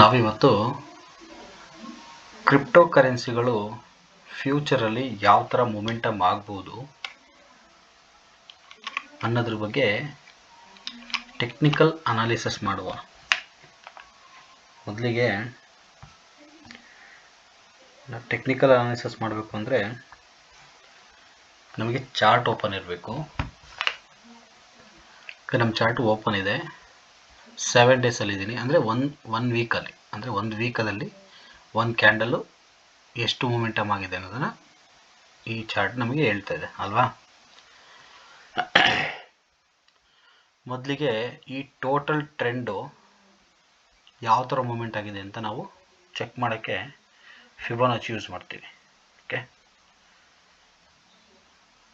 ನಾವಿವತ್ತು ಕ್ರಿಪ್ಟೋ ಕರೆನ್ಸಿಗಳು ಫ್ಯೂಚರಲ್ಲಿ ಯಾವ ಥರ ಮೊಮೆಂಟಮ್ ಆಗ್ಬೋದು ಅನ್ನೋದ್ರ ಬಗ್ಗೆ ಟೆಕ್ನಿಕಲ್ ಅನಾಲಿಸಿಸ್ ಮಾಡುವ. ಮೊದಲಿಗೆ ಟೆಕ್ನಿಕಲ್ ಅನಾಲಿಸಿಸ್ ಮಾಡಬೇಕು ಅಂದರೆ ನಮಗೆ ಚಾರ್ಟ್ ಓಪನ್ ಇರಬೇಕು. ನಮ್ಮ ಚಾರ್ಟ್ ಓಪನ್ ಇದೆ, 7 ಡೇಸಲ್ಲಿ ಇದ್ದೀನಿ, ಅಂದರೆ ಒನ್ ವೀಕಲ್ಲಿ, ಅಂದರೆ ಒಂದು ವೀಕಲ್ಲಿ ಒಂದು ಕ್ಯಾಂಡಲ್ಲು ಎಷ್ಟು ಮೊಮೆಂಟಮ್ ಆಗಿದೆ ಅನ್ನೋದನ್ನು ಈ ಚಾರ್ಟ್ ನಮಗೆ ಹೇಳ್ತಾ ಇದೆ ಅಲ್ವಾ. ಮೊದಲಿಗೆ ಈ ಟೋಟಲ್ ಟ್ರೆಂಡು ಯಾವ ಥರ ಮೂಮೆಂಟ್ ಆಗಿದೆ ಅಂತ ನಾವು ಚೆಕ್ ಮಾಡೋಕ್ಕೆ ಫಿಬೋನಾಚಿ ಯೂಸ್ ಮಾಡ್ತೀವಿ. ಓಕೆ,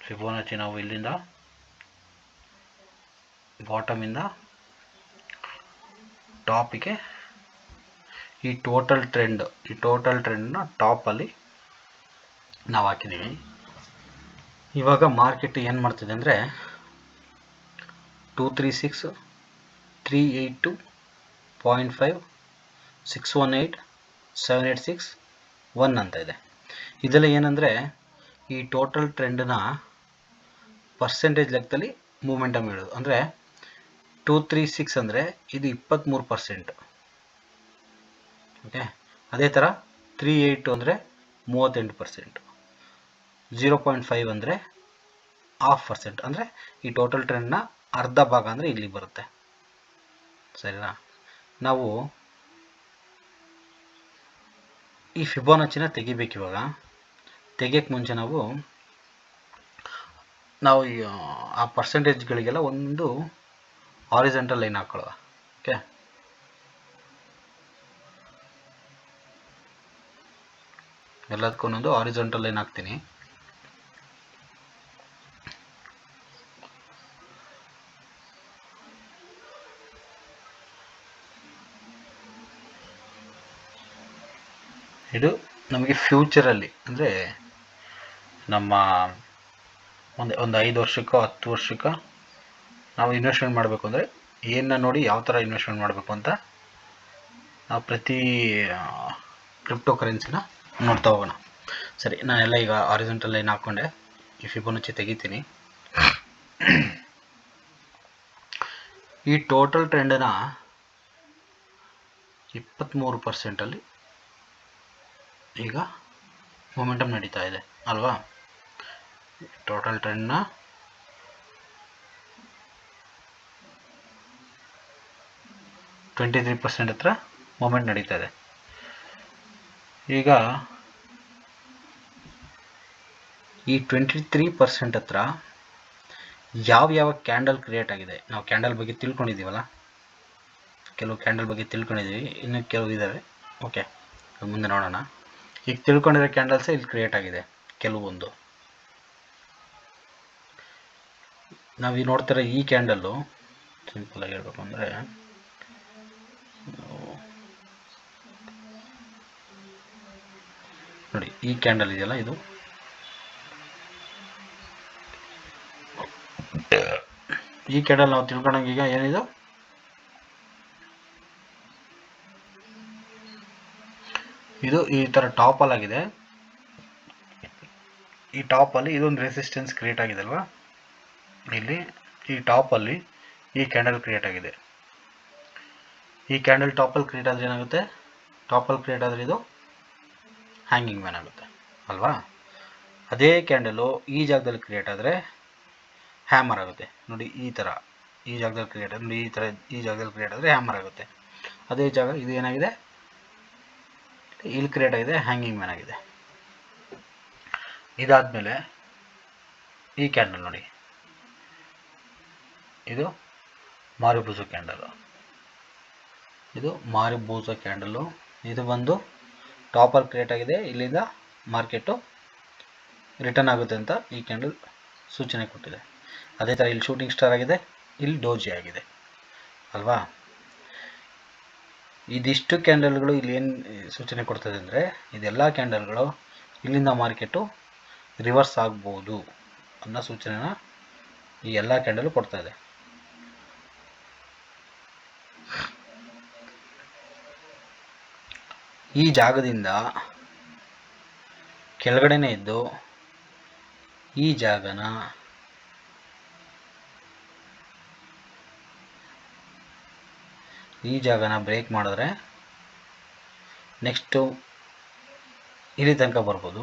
ಫಿಬೋನಾಚಿ ನಾವು ಇಲ್ಲಿಂದ ಬಾಟಮಿಂದ ಟಾಪಿಗೆ ಈ ಟೋಟಲ್ ಟ್ರೆಂಡ್ನ ಟಾಪಲ್ಲಿ ನಾವು ಹಾಕಿದ್ದೀವಿ. ಇವಾಗ ಮಾರ್ಕೆಟ್ ಏನು ಮಾಡ್ತಿದೆ ಅಂದರೆ 236, 382, 0.5, 618, 786, 1 ಅಂತ ಇದೆ. ಇದೆಲ್ಲ ಏನಂದರೆ ಈ ಟೋಟಲ್ ಟ್ರೆಂಡ್ನ ಪರ್ಸೆಂಟೇಜ್ ಲೆಕ್ಕದಲ್ಲಿ ಮೂಮೆಂಟಮ್ ಹೇಳೋದು. ಅಂದರೆ 236 ಅಂದರೆ ಇದು 23%. ಓಕೆ, ಅದೇ ಥರ 382 ಅಂದರೆ 38%, 0.5 ಅಂದರೆ 0.5%, ಅಂದರೆ ಈ ಟೋಟಲ್ ಟ್ರೆಂಡ್ನ ಅರ್ಧ ಭಾಗ ಅಂದರೆ ಇಲ್ಲಿಗೆ ಬರುತ್ತೆ. ಸರಿನಾ? ನಾವು ಈ ಫಿಬೋನಾಚಿನ ತೆಗಿಬೇಕು. ಇವಾಗ ತೆಗಿಯೋಕ್ಕೆ ಮುಂಚೆ ನಾವು ಆ ಪರ್ಸೆಂಟೇಜ್ಗಳಿಗೆಲ್ಲ ಒಂದು ಹಾರಿಜಾಂಟಲ್ ಲೈನ್ ಹಾಕೊಳ್ಳುವ. ಓಕೆ, ಎಲ್ಲದಕ್ಕೂ ಒಂದೊಂದು ಹಾರಿಜಾಂಟಲ್ ಲೈನ್ ಹಾಕ್ತೀನಿ. ಇದು ನಮಗೆ ಫ್ಯೂಚರಲ್ಲಿ, ಅಂದರೆ ನಮ್ಮ ಒಂದು 5 ವರ್ಷಕ್ಕೋ 10 ವರ್ಷಕ್ಕೋ ನಾವು ಇನ್ವೆಸ್ಟ್ಮೆಂಟ್ ಮಾಡಬೇಕು ಅಂದರೆ ಏನನ್ನ ನೋಡಿ ಯಾವ ಥರ ಇನ್ವೆಸ್ಟ್ಮೆಂಟ್ ಮಾಡಬೇಕು ಅಂತ ನಾವು ಪ್ರತಿ ಕ್ರಿಪ್ಟೋ ಕರೆನ್ಸಿನ ನೋಡ್ತಾ ಹೋಗೋಣ. ಸರಿ, ನಾನೆಲ್ಲ ಈಗ ಹಾರಿಜಾಂಟಲ್ ಲೈನ್ ಹಾಕ್ಕೊಂಡೆ. ಈ ಫಿಬೋನಾಚಿ ತೆಗಿತೀನಿ. ಈ ಟೋಟಲ್ ಟ್ರೆಂಡನ್ನ 23%ಅಲ್ಲಿ ಈಗ ಮೊಮೆಂಟಮ್ ನಡೀತಾ ಇದೆ ಅಲ್ವಾ. ಟೋಟಲ್ ಟ್ರೆಂಡ್ನ 23% ಹತ್ರ ಮೊಮೆಂಟ್ ನಡೀತಾ ಇದೆ. ಈಗ ಈ 23% ಹತ್ರ ಯಾವ ಕ್ಯಾಂಡಲ್ ಕ್ರಿಯೇಟ್ ಆಗಿದೆ, ನಾವು ಕ್ಯಾಂಡಲ್ ಬಗ್ಗೆ ತಿಳ್ಕೊಂಡಿದ್ದೀವಲ್ಲ, ಕೆಲವು ಕ್ಯಾಂಡಲ್ ಬಗ್ಗೆ ತಿಳ್ಕೊಂಡಿದ್ದೀವಿ, ಇನ್ನು ಕೆಲವು ಇದ್ದಾವೆ. ಓಕೆ, ಮುಂದೆ ನೋಡೋಣ. ಈಗ ತಿಳ್ಕೊಂಡಿರೋ ಕ್ಯಾಂಡಲ್ಸೇ ಇಲ್ಲಿ ಕ್ರಿಯೇಟ್ ಆಗಿದೆ ಕೆಲವೊಂದು. ನಾವು ಈ ನೋಡ್ತಿರೋ ಈ ಕ್ಯಾಂಡಲ್ಲು ಸಿಂಪಲ್ ಆಗಿ ಹೇಳ್ಬೇಕು ಅಂದರೆ ನೋಡಿ, ಈ ಕ್ಯಾಂಡಲ್ ಇದೆಯಲ್ಲ, ಇದು ಈ ಕ್ಯಾಂಡಲ್ ನಾವು ತಿಳ್ಕೊಂಡಂಗೆ ಈಗ ಏನಿದು, ಇದು ಈ ಥರ ಟಾಪಲ್ಲಿ ಆಗಿದೆ. ಈ ಟಾಪಲ್ಲಿ ಇದೊಂದು ರೆಸಿಸ್ಟೆನ್ಸ್ ಕ್ರಿಯೇಟ್ ಆಗಿದೆ ಅಲ್ವಾ. ಇಲ್ಲಿ ಈ ಟಾಪಲ್ಲಿ ಈ ಕ್ಯಾಂಡಲ್ ಕ್ರಿಯೇಟ್ ಆಗಿದೆ. ಈ ಕ್ಯಾಂಡಲ್ ಟಾಪಲ್ಲಿ ಕ್ರಿಯೇಟ್ ಆದರೆ ಏನಾಗುತ್ತೆ, ಟಾಪಲ್ಲಿ ಕ್ರಿಯೇಟ್ ಆದರೆ ಇದು ಹ್ಯಾಂಗಿಂಗ್ ಮ್ಯಾನ್ ಆಗುತ್ತೆ ಅಲ್ವಾ. ಅದೇ ಕ್ಯಾಂಡಲು ಈ ಜಾಗದಲ್ಲಿ ಕ್ರಿಯೇಟ್ ಆದರೆ ಹ್ಯಾಮರ್ ಆಗುತ್ತೆ. ನೋಡಿ, ಈ ಥರ ಈ ಜಾಗದಲ್ಲಿ ಕ್ರಿಯೇಟ್ ಆದರೆ, ನೋಡಿ ಈ ಥರ ಈ ಜಾಗದಲ್ಲಿ ಕ್ರಿಯೇಟ್ ಆದರೆ ಹ್ಯಾಮರ್ ಆಗುತ್ತೆ. ಅದೇ ಜಾಗ ಇದು ಏನಾಗಿದೆ, ಇಲ್ಲಿ ಕ್ರಿಯೇಟ್ ಆಗಿದೆ, ಹ್ಯಾಂಗಿಂಗ್ ಮ್ಯಾನ್ ಆಗಿದೆ. ಇದಾದಮೇಲೆ ಈ ಕ್ಯಾಂಡಲ್ ನೋಡಿ, ಇದು ಮಾರಿಬೂಸ ಕ್ಯಾಂಡಲು, ಇದು ಮಾರಿಬೂಸ ಕ್ಯಾಂಡಲು. ಇದು ಬಂದು ಟಾಪಲ್ಲಿ ಕ್ರಿಯೇಟ್ ಆಗಿದೆ, ಇಲ್ಲಿಂದ ಮಾರ್ಕೆಟು ರಿಟರ್ನ್ ಆಗುತ್ತೆ ಅಂತ ಈ ಕ್ಯಾಂಡಲ್ ಸೂಚನೆ ಕೊಟ್ಟಿದೆ. ಅದೇ ಥರ ಇಲ್ಲಿ ಶೂಟಿಂಗ್ ಸ್ಟಾರ್ ಆಗಿದೆ, ಇಲ್ಲಿ ಡೋಜಿ ಆಗಿದೆ ಅಲ್ವಾ. ಇದಿಷ್ಟು ಕ್ಯಾಂಡಲ್ಗಳು ಇಲ್ಲಿ ಏನು ಸೂಚನೆ ಕೊಡ್ತದೆ ಅಂದರೆ, ಇದೆಲ್ಲ ಕ್ಯಾಂಡಲ್ಗಳು ಇಲ್ಲಿಂದ ಮಾರ್ಕೆಟು ರಿವರ್ಸ್ ಆಗ್ಬೋದು ಅನ್ನೋ ಸೂಚನೆನ ಈ ಎಲ್ಲ ಕ್ಯಾಂಡಲ್ ಕೊಡ್ತಾ ಇದೆ. ಈ ಜಾಗದಿಂದ ಕೆಳಗಡೆನೇ ಇದ್ದು ಈ ಜಾಗನ ಬ್ರೇಕ್ ಮಾಡಿದ್ರೆ ನೆಕ್ಸ್ಟು ಇಲ್ಲಿ ತನಕ ಬರ್ಬೋದು.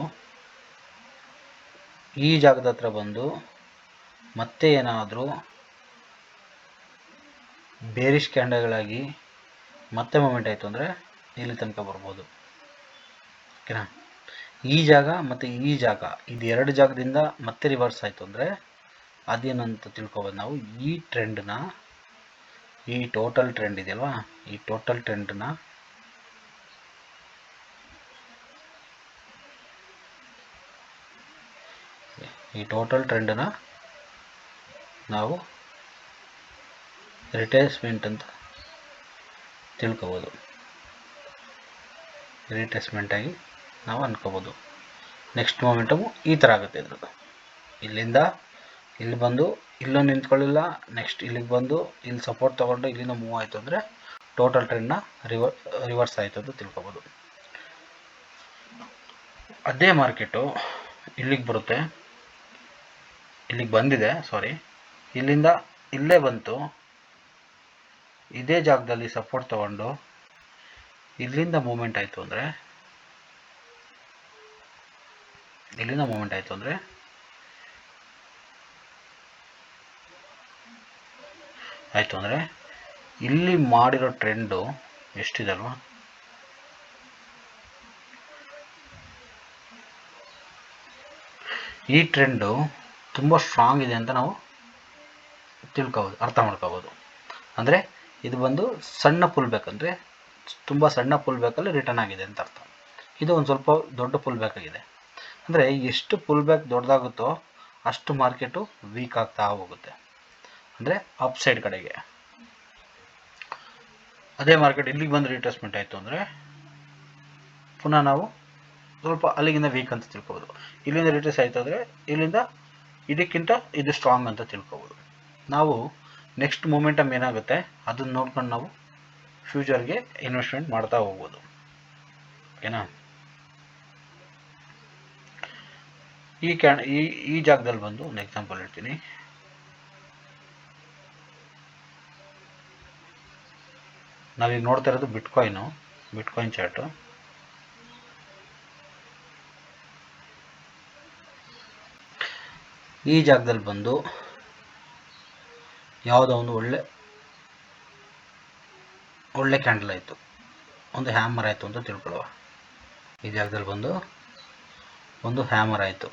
ಈ ಜಾಗದ ಹತ್ರ ಬಂದು ಮತ್ತೆ ಏನಾದರೂ ಬೇರಿಶ್ ಕ್ಯಾಂಡಲ್ಗಳಾಗಿ ಮತ್ತೆ ಮೂಮೆಂಟ್ ಆಯಿತು ಅಂದರೆ ಇಲ್ಲಿ ತನಕ ಬರ್ಬೋದು. ಓಕೆನಾ? ಈ ಜಾಗ ಮತ್ತು ಈ ಜಾಗ ಇದು ಎರಡು ಜಾಗದಿಂದ ಮತ್ತೆ ರಿವರ್ಸ್ ಆಯಿತು ಅಂದರೆ ಅದೇನಂತ ತಿಳ್ಕೊಬೋದು ನಾವು. ಈ ಟ್ರೆಂಡ್ನ, ಈ ಟೋಟಲ್ ಟ್ರೆಂಡ್ ಇದೆಯಲ್ವಾ, ಈ ಟೋಟಲ್ ಟ್ರೆಂಡ್ನ ನಾವು ರಿಟ್ರೇಸ್ಮೆಂಟ್ ಅಂತ ತಿಳ್ಕೊಬೋದು. ರಿಟ್ರೇಸ್ಮೆಂಟ್ ಆಗಿ ನಾವು ಅನ್ಕೋಬೋದು. ನೆಕ್ಸ್ಟ್ ಮೊಮೆಂಟಮು ಈ ಥರ ಆಗುತ್ತೆ. ಇದ್ರದ್ದು ಇಲ್ಲಿಂದ ಇಲ್ಲಿ ಬಂದು ಇಲ್ಲೂ ನಿಂತ್ಕೊಳ್ಳಿಲ್ಲ, ನೆಕ್ಸ್ಟ್ ಇಲ್ಲಿಗೆ ಬಂದು ಇಲ್ಲಿ ಸಪೋರ್ಟ್ ತೊಗೊಂಡು ಇಲ್ಲಿಂದ ಮೂವ್ ಆಯಿತು ಅಂದರೆ ಟೋಟಲ್ ಟ್ರೆಂಡ್ನ ರಿವರ್ಸ್ ಆಯಿತು ಅಂತ ತಿಳ್ಕೊಬೋದು. ಅದೇ ಮಾರ್ಕೆಟು ಇಲ್ಲಿಗೆ ಬರುತ್ತೆ, ಇಲ್ಲಿಗೆ ಬಂದಿದೆ, ಇಲ್ಲಿಂದ ಇಲ್ಲೇ ಬಂತು, ಇದೇ ಜಾಗದಲ್ಲಿ ಸಪೋರ್ಟ್ ತಗೊಂಡು ಇಲ್ಲಿಂದ ಮೂಮೆಂಟ್ ಆಯಿತು ಅಂದರೆ ಇಲ್ಲಿ ಮಾಡಿರೋ ಟ್ರೆಂಡು ಎಷ್ಟಿದೆ ಅಲ್ವಾ, ಈ ಟ್ರೆಂಡು ತುಂಬ ಸ್ಟ್ರಾಂಗ್ ಇದೆ ಅಂತ ನಾವು ತಿಳ್ಕೊಬೋದು, ಅರ್ಥ ಮಾಡ್ಕೋಬೋದು. ಅಂದರೆ ಇದು ಬಂದು ಸಣ್ಣ ಪುಲ್ ಬೇಕಂದರೆ ತುಂಬ ಸಣ್ಣ ಪುಲ್ ಬೇಕಲ್ಲಿ ರಿಟರ್ನ್ ಆಗಿದೆ ಅಂತ ಅರ್ಥ. ಇದು ಒಂದು ಸ್ವಲ್ಪ ದೊಡ್ಡ ಪುಲ್ ಬೇಕಾಗಿದೆ. ಅಂದರೆ ಎಷ್ಟು ಪುಲ್ ಬ್ಯಾಕ್ ದೊಡ್ಡದಾಗುತ್ತೋ ಅಷ್ಟು ಮಾರ್ಕೆಟು ವೀಕ್ ಆಗ್ತಾ ಹೋಗುತ್ತೆ, ಅಂದರೆ ಅಪ್ ಸೈಡ್ ಕಡೆಗೆ. ಅದೇ ಮಾರ್ಕೆಟ್ ಇಲ್ಲಿಗೆ ಬಂದು ರಿಟ್ರೇಸ್ಮೆಂಟ್ ಆಯಿತು ಅಂದರೆ ಪುನಃ ನಾವು ಸ್ವಲ್ಪ ಅಲ್ಲಿಗಿಂತ ವೀಕ್ ಅಂತ ತಿಳ್ಕೊಬೋದು. ಇಲ್ಲಿಂದ ರಿಟ್ರೇಸ್ ಆಯಿತು ಅಂದರೆ ಇಲ್ಲಿಂದ ಇದಕ್ಕಿಂತ ಇದು ಸ್ಟ್ರಾಂಗ್ ಅಂತ ತಿಳ್ಕೊಬೋದು. ನಾವು ನೆಕ್ಸ್ಟ್ ಮೊಮೆಂಟಮ್ ಏನಾಗುತ್ತೆ ಅದನ್ನು ನೋಡ್ಕೊಂಡು ನಾವು ಫ್ಯೂಚರ್ಗೆ ಇನ್ವೆಸ್ಟ್ಮೆಂಟ್ ಮಾಡ್ತಾ ಹೋಗ್ಬೋದು. ಓಕೆನಾ? ಈ ಜಾಗದಲ್ಲಿ ಬಂದು ಒಂದು ಎಕ್ಸಾಂಪಲ್ ಹೇಳ್ತೀನಿ. ನಾವೀಗ ನೋಡ್ತಾ ಇರೋದು ಬಿಟ್ಕಾಯಿನ್ ಚಾರ್ಟು. ಈ ಜಾಗದಲ್ಲಿ ಬಂದು ಯಾವುದೋ ಒಂದು ಒಳ್ಳೆ ಕ್ಯಾಂಡಲ್ ಆಯಿತು, ಒಂದು ಹ್ಯಾಮರ್ ಆಯಿತು ಅಂತ ತಿಳ್ಕೊಳ್ಳುವ. ಈ ಜಾಗದಲ್ಲಿ ಬಂದು ಒಂದು ಹ್ಯಾಮರ್ ಆಯಿತು.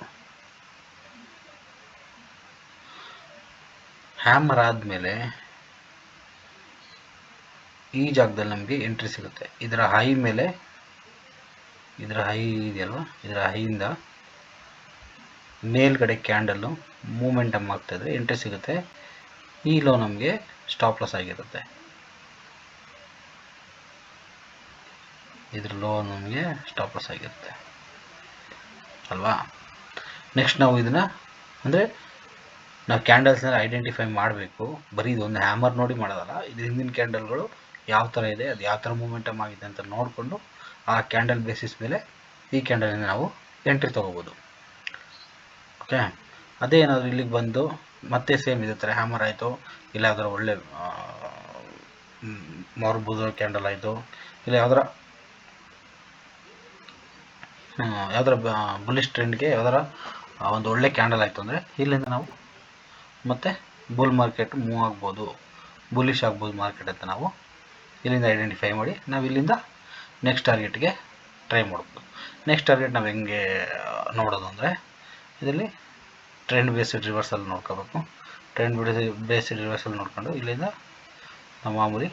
ಹ್ಯಾಮರ್ ಆದಮೇಲೆ ಈ ಜಾಗದಲ್ಲಿ ನಮಗೆ ಎಂಟ್ರಿ ಸಿಗುತ್ತೆ. ಇದರ ಹೈ ಇದೆಯಲ್ವ, ಇದರ ಹೈಯಿಂದ ಮೇಲ್ಗಡೆ ಕ್ಯಾಂಡಲ್ಲು ಮೂಮೆಂಟಮ್ ಆಗ್ತಾಯಿದ್ರೆ ಎಂಟ್ರಿ ಸಿಗುತ್ತೆ. ಈ ಲೋ ನಮಗೆ ಸ್ಟಾಪ್ ಲಾಸ್ ಆಗಿರುತ್ತೆ. ಇದ್ರ ಲೋ ನಮಗೆ ಸ್ಟಾಪ್ ಲಾಸ್ ಆಗಿರುತ್ತೆ ಅಲ್ವಾ. ನೆಕ್ಸ್ಟ್ ನಾವು ಇದನ್ನು ಅಂದರೆ ನಾವು ಕ್ಯಾಂಡಲ್ಸ್ನ ಐಡೆಂಟಿಫೈ ಮಾಡಬೇಕು. ಬರೀ ಇದೊಂದು ಹ್ಯಾಮರ್ ನೋಡಿ ಮಾಡೋದಲ್ಲ, ಇದು ಹಿಂದಿನ ಕ್ಯಾಂಡಲ್ಗಳು ಯಾವ ಥರ ಇದೆ, ಅದು ಯಾವ ಥರ ಮೂಮೆಂಟಮ್ ಆಗಿದೆ ಅಂತ ನೋಡಿಕೊಂಡು ಆ ಕ್ಯಾಂಡಲ್ ಬೇಸಿಸ್ ಮೇಲೆ ಈ ಕ್ಯಾಂಡಲಿಂದ ನಾವು ಎಂಟ್ರಿ ತೊಗೋಬೋದು. ಓಕೆ, ಅದೇ ಏನಾದರೂ ಇಲ್ಲಿಗೆ ಬಂದು ಮತ್ತೆ ಸೇಮ್ ಇದೇ ಥರ ಹ್ಯಾಮರ್ ಆಯಿತು, ಇಲ್ಲ ಯಾವ್ದಾರ ಒಳ್ಳೆ ಮಾರ್ಬುಲ್ ಕ್ಯಾಂಡಲ್ ಆಯಿತು, ಇಲ್ಲ ಯಾವ್ದಾರ ಬುಲ್ಲಿಶ್ ಟ್ರೆಂಡ್ಗೆ ಯಾವ್ದಾರ ಒಂದು ಒಳ್ಳೆ ಕ್ಯಾಂಡಲ್ ಆಯಿತು ಅಂದರೆ ಇಲ್ಲಿಂದ ನಾವು ಮತ್ತೆ ಬುಲ್ ಮಾರ್ಕೆಟ್ ಮೂವ್ ಆಗ್ಬೋದು, ಬುಲ್ಲಿಶ್ ಆಗ್ಬೋದು ಮಾರ್ಕೆಟ್ ಅಂತ ನಾವು ಇಲ್ಲಿಂದ ಐಡೆಂಟಿಫೈ ಮಾಡಿ ನಾವು ಇಲ್ಲಿಂದ ನೆಕ್ಸ್ಟ್ ಟಾರ್ಗೆಟ್ಗೆ ಟ್ರೈ ಮಾಡ್ಬೋದು. ನೆಕ್ಸ್ಟ್ ಟಾರ್ಗೆಟ್ ನಾವು ಹೆಂಗೆ ನೋಡೋದು ಅಂದರೆ ಇದರಲ್ಲಿ ಟ್ರೆಂಡ್ ಬೇಸ್ಡ್ ರಿವರ್ಸಲ್ ನೋಡ್ಕೋಬೇಕು. ಟ್ರೆಂಡ್ ಬೇಸ್ಡ್ ರಿವರ್ಸಲ್ ನೋಡ್ಕೊಂಡು ಇಲ್ಲಿಂದ ನಾವು ಮಾಮೂಲಿ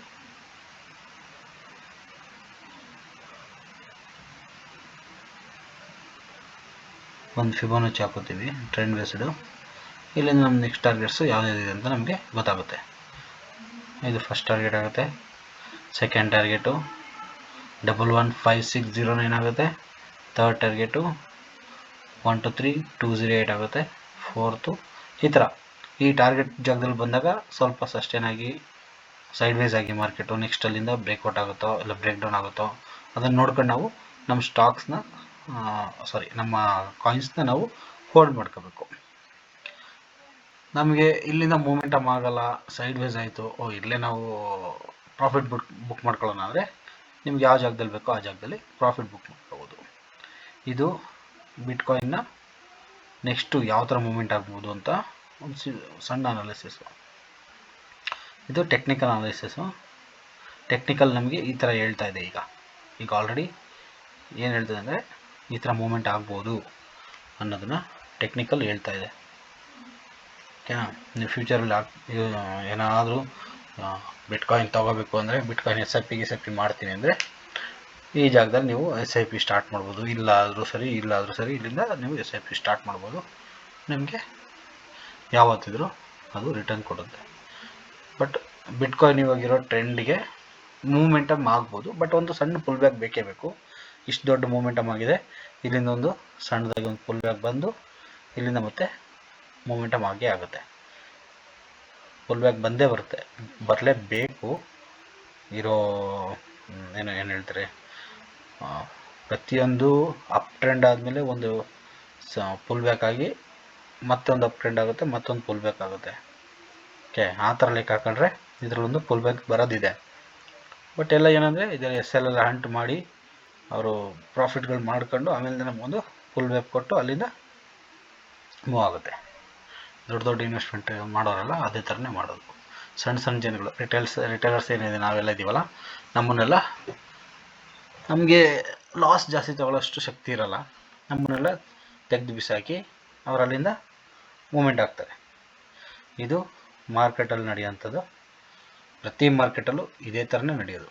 ಒಂದು ಫಿಬೋನಚ್ಚಿ ಹಾಕೋತೀವಿ ಟ್ರೆಂಡ್ ಬೇಸ್ಡು. ಇಲ್ಲಿಂದ ನಮ್ಮ ನೆಕ್ಸ್ಟ್ ಟಾರ್ಗೆಟ್ಸು ಯಾವುದಿದೆ ಅಂತ ನಮಗೆ ಗೊತ್ತಾಗುತ್ತೆ. ಇದು ಫಸ್ಟ್ ಟಾರ್ಗೆಟ್ ಆಗುತ್ತೆ. ಸೆಕೆಂಡ್ ಟಾರ್ಗೆಟು 115609 ಆಗುತ್ತೆ. ಥರ್ಡ್ ಟಾರ್ಗೆಟು 123208 ಆಗುತ್ತೆ. ಫೋರ್ತು ಈ ಥರ ಈ ಟಾರ್ಗೆಟ್ ಜಾಗದಲ್ಲಿ ಬಂದಾಗ ಸ್ವಲ್ಪ ಸಸ್ಟೇನ್ ಆಗಿ ಸೈಡ್ ವೇಸ್ ಆಗಿ ಮಾರ್ಕೆಟು ನೆಕ್ಸ್ಟ್ ಅಲ್ಲಿಂದ ಬ್ರೇಕ್ಔಟ್ ಆಗುತ್ತೋ ಇಲ್ಲ ಬ್ರೇಕ್ ಡೌನ್ ಆಗುತ್ತೋ ಅದನ್ನು ನೋಡ್ಕೊಂಡು ನಾವು ನಮ್ಮ ಸ್ಟಾಕ್ಸ್ನ ನಮ್ಮ ಕಾಯಿನ್ಸ್ನ ನಾವು ಹೋಲ್ಡ್ ಮಾಡ್ಕೋಬೇಕು. ನಮಗೆ ಇಲ್ಲಿಂದ ಮೂಮೆಂಟಮ್ ಆಗಲ್ಲ, ಸೈಡ್ ವೇಸ್ ಆಯಿತು, ಇಲ್ಲೇ ನಾವು ಪ್ರಾಫಿಟ್ ಬುಕ್ ಮಾಡ್ಕೊಳ್ಳೋಣ ಅಂದರೆ ನಿಮ್ಗೆ ಯಾವ ಜಾಗದಲ್ಲಿ ಬೇಕೋ ಆ ಜಾಗದಲ್ಲಿ ಪ್ರಾಫಿಟ್ ಬುಕ್ ಮಾಡ್ಕೋಬೋದು. ಇದು ಬಿಟ್ಕಾಯಿನ್ನ ನೆಕ್ಸ್ಟು ಯಾವ ಥರ ಮೂಮೆಂಟ್ ಆಗ್ಬೋದು ಅಂತ ಒಂದು ಸಣ್ಣ ಅನಾಲಿಸಿಸು. ಇದು ಟೆಕ್ನಿಕಲ್ ಅನಾಲಿಸಿಸು. ಟೆಕ್ನಿಕಲ್ ನಮಗೆ ಈ ಥರ ಹೇಳ್ತಾ ಇದೆ. ಈಗ ಆಲ್ರೆಡಿ ಏನು ಹೇಳ್ತದೆ ಅಂದರೆ ಈ ಥರ ಮೂಮೆಂಟ್ ಆಗ್ಬೋದು ಅನ್ನೋದನ್ನು ಟೆಕ್ನಿಕಲ್ ಹೇಳ್ತಾ ಇದೆ. ಓಕೆನಾ? ನೀವು ಫ್ಯೂಚರಲ್ಲಿ ಏನಾದರೂ ಬಿಟ್ಕಾಯಿನ್ ತೊಗೋಬೇಕು ಅಂದರೆ, ಬಿಟ್ಕಾಯಿನ್ SIP ಮಾಡ್ತೀನಿ ಅಂದರೆ ಈ ಜಾಗದಲ್ಲಿ ನೀವು SIP ಸ್ಟಾರ್ಟ್ ಮಾಡ್ಬೋದು. ಇಲ್ಲಾದರೂ ಸರಿ ಇಲ್ಲಿಂದ ನೀವು SIP ಸ್ಟಾರ್ಟ್ ಮಾಡ್ಬೋದು. ನಿಮಗೆ ಯಾವತ್ತಿದ್ರೂ ಅದು ರಿಟರ್ನ್ ಕೊಡುತ್ತೆ. ಬಟ್ ಬಿಟ್ಕಾಯಿನ್ ಇವಾಗಿರೋ ಟ್ರೆಂಡ್ಗೆ ಮೂಮೆಂಟಮ್ ಆಗ್ಬೋದು, ಬಟ್ ಒಂದು ಸಣ್ಣ ಪುಲ್ ಬ್ಯಾಕ್ ಬೇಕೇ ಬೇಕು. ಇಷ್ಟು ದೊಡ್ಡ ಮೂಮೆಂಟಮ್ ಆಗಿದೆ, ಇಲ್ಲಿಂದ ಒಂದು ಸಣ್ಣದಾಗಿ ಒಂದು ಪುಲ್ ಬ್ಯಾಕ್ ಬಂದು ಇಲ್ಲಿಂದ ಮತ್ತೆ ಮೂಮೆಂಟಮ್ ಆಗೇ ಆಗುತ್ತೆ. ಪುಲ್ ಬ್ಯಾಕ್ ಬಂದೇ ಬರಲೇಬೇಕು. ಇರೋ ಏನು ಹೇಳ್ತಾರೆ, ಪ್ರತಿಯೊಂದು ಅಪ್ ಟ್ರೆಂಡ್ ಆದಮೇಲೆ ಒಂದು ಪುಲ್ ಬ್ಯಾಕ್ ಆಗಿ ಮತ್ತೊಂದು ಅಪ್ ಟ್ರೆಂಡ್ ಆಗುತ್ತೆ, ಮತ್ತೊಂದು ಪುಲ್ ಬ್ಯಾಕ್ ಆಗುತ್ತೆ. ಓಕೆ, ಆ ಥರ ಲೆಕ್ಕ ಹಾಕೊಂಡ್ರೆ ಇದರಲ್ಲೊಂದು ಪುಲ್ ಬ್ಯಾಕ್ ಬರೋದಿದೆ. ಬಟ್ ಎಲ್ಲ ಏನಂದರೆ ಇದನ್ನು SL ಎಲ್ಲ ಹಂಟ್ ಮಾಡಿ ಅವರು ಪ್ರಾಫಿಟ್ಗಳು ಮಾಡ್ಕೊಂಡು ಆಮೇಲೆ ನಮಗೊಂದು ಫುಲ್ ವೇಪ್ ಕೊಟ್ಟು ಅಲ್ಲಿಂದ ಮೂವ್ ಆಗುತ್ತೆ. ದೊಡ್ಡ ಇನ್ವೆಸ್ಟ್ಮೆಂಟ್ ಮಾಡೋರಲ್ಲ ಅದೇ ಥರನೇ ಮಾಡೋದು. ಸಣ್ಣ ಜನಗಳು ರಿಟೇಲರ್ಸ್ ಏನಿದೆ ನಾವೆಲ್ಲ ಇದ್ದೀವಲ್ಲ, ನಮ್ಮನ್ನೆಲ್ಲ ನಮಗೆ ಲಾಸ್ ಜಾಸ್ತಿ ತಗೊಳ್ಳೋಷ್ಟು ಶಕ್ತಿ ಇರಲ್ಲ, ನಮ್ಮನ್ನೆಲ್ಲ ತೆಗೆದು ಬಿಸಾಕಿ ಅವರಲ್ಲಿಂದ ಮೂಮೆಂಟ್ ಆಗ್ತಾರೆ. ಇದು ಮಾರ್ಕೆಟಲ್ಲಿ ನಡೆಯೋಂಥದ್ದು. ಪ್ರತಿ ಮಾರ್ಕೆಟಲ್ಲೂ ಇದೇ ಥರನೇ ನಡೆಯೋದು.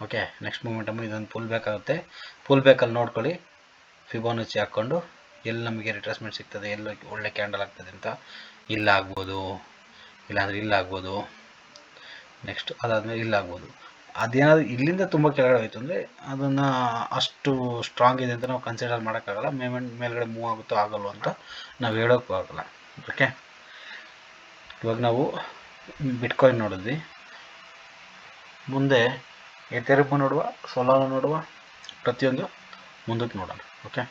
ಓಕೆ, ನೆಕ್ಸ್ಟ್ ಮೂಮೆಂಟಮ್ಮು ಇದೊಂದು ಪುಲ್ ಬ್ಯಾಕ್ ಆಗುತ್ತೆ. ಪುಲ್ ಬ್ಯಾಕಲ್ಲಿ ನೋಡ್ಕೊಳ್ಳಿ, ಫಿಬೋನಚ್ಚಿ ಹಾಕ್ಕೊಂಡು ಎಲ್ಲಿ ನಮಗೆ ರಿಟ್ರೇಸ್ಮೆಂಟ್ ಸಿಗ್ತದೆ, ಎಲ್ಲಿ ಒಳ್ಳೆ ಕ್ಯಾಂಡಲ್ ಆಗ್ತದೆ ಅಂತ. ಇಲ್ಲಾಗ್ಬೋದು, ಇಲ್ಲಾಂದರೆ ಇಲ್ಲಾಗ್ಬೋದು, ನೆಕ್ಸ್ಟ್ ಅದಾದಮೇಲೆ ಇಲ್ಲಾಗ್ಬೋದು. ಅದೇನಾದರೂ ಇಲ್ಲಿಂದ ತುಂಬ ಕೆಳಗಡೆ ಹೋಯಿತು ಅಂದರೆ ಅದನ್ನು ಅಷ್ಟು ಸ್ಟ್ರಾಂಗ್ ಇದೆ ಅಂತ ನಾವು ಕನ್ಸಿಡರ್ ಮಾಡೋಕ್ಕಾಗಲ್ಲ. ಮೇಲ್ಗಡೆ ಮೂವ್ ಆಗುತ್ತೋ ಆಗಲ್ವೋ ಅಂತ ನಾವು ಹೇಳೋಕ್ಕೂ ಆಗಲ್ಲ. ಓಕೆ, ಇವಾಗ ನಾವು ಬಿಟ್ಕಾಯಿನ್ ನೋಡಿದ್ವಿ, ಮುಂದೆ ಎಥೆರಿಯಮ್ ನೋಡುವ, ಸೊಲಾನೋ ನೋಡುವ, ಪ್ರತಿಯೊಂದು ಮುಂದಕ್ಕೆ ನೋಡೋಣ. ಓಕೆ.